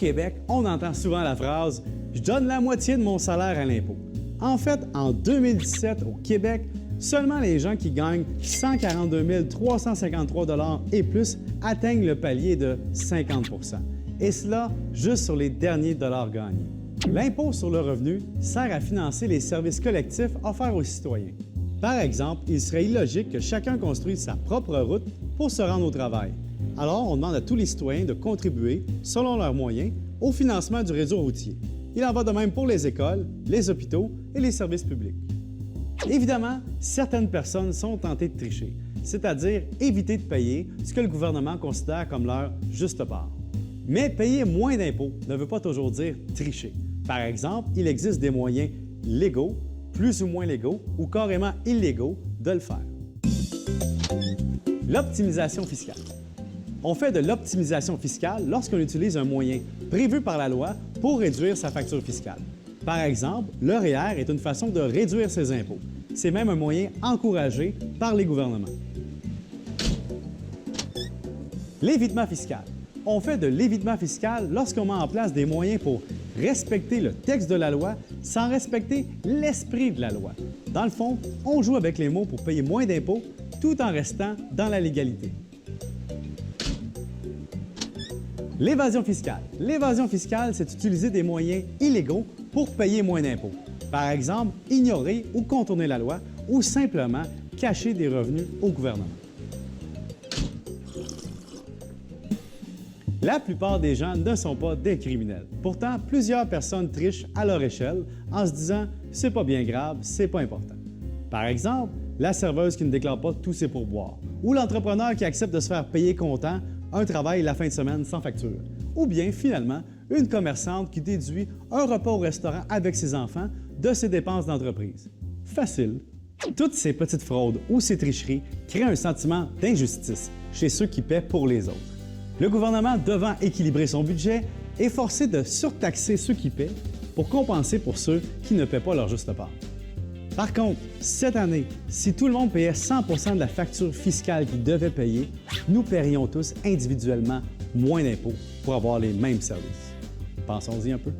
Québec, on entend souvent la phrase « Je donne la moitié de mon salaire à l'impôt ». En fait, en 2017, au Québec, seulement les gens qui gagnent 142 353 $ et plus atteignent le palier de 50 %. Et cela juste sur les derniers dollars gagnés. L'impôt sur le revenu sert à financer les services collectifs offerts aux citoyens. Par exemple, il serait illogique que chacun construise sa propre route pour se rendre au travail. Alors, on demande à tous les citoyens de contribuer, selon leurs moyens, au financement du réseau routier. Il en va de même pour les écoles, les hôpitaux et les services publics. Évidemment, certaines personnes sont tentées de tricher, c'est-à-dire éviter de payer ce que le gouvernement considère comme leur juste part. Mais payer moins d'impôts ne veut pas toujours dire tricher. Par exemple, il existe des moyens légaux, plus ou moins légaux ou carrément illégaux de le faire. L'optimisation fiscale. On fait de l'optimisation fiscale lorsqu'on utilise un moyen prévu par la loi pour réduire sa facture fiscale. Par exemple, le REER est une façon de réduire ses impôts. C'est même un moyen encouragé par les gouvernements. L'évitement fiscal. On fait de l'évitement fiscal lorsqu'on met en place des moyens pour respecter le texte de la loi sans respecter l'esprit de la loi. Dans le fond, on joue avec les mots pour payer moins d'impôts tout en restant dans la légalité. L'évasion fiscale. L'évasion fiscale, c'est utiliser des moyens illégaux pour payer moins d'impôts. Par exemple, ignorer ou contourner la loi ou simplement cacher des revenus au gouvernement. La plupart des gens ne sont pas des criminels. Pourtant, plusieurs personnes trichent à leur échelle en se disant « c'est pas bien grave, c'est pas important ». Par exemple, la serveuse qui ne déclare pas tous ses pourboires ou l'entrepreneur qui accepte de se faire payer comptant un travail la fin de semaine sans facture. Ou bien, finalement, une commerçante qui déduit un repas au restaurant avec ses enfants de ses dépenses d'entreprise. Facile. Toutes ces petites fraudes ou ces tricheries créent un sentiment d'injustice chez ceux qui paient pour les autres. Le gouvernement, devant équilibrer son budget, est forcé de surtaxer ceux qui paient pour compenser pour ceux qui ne paient pas leur juste part. Par contre, cette année, si tout le monde payait 100 % de la facture fiscale qu'il devait payer, nous paierions tous individuellement moins d'impôts pour avoir les mêmes services. Pensons-y un peu.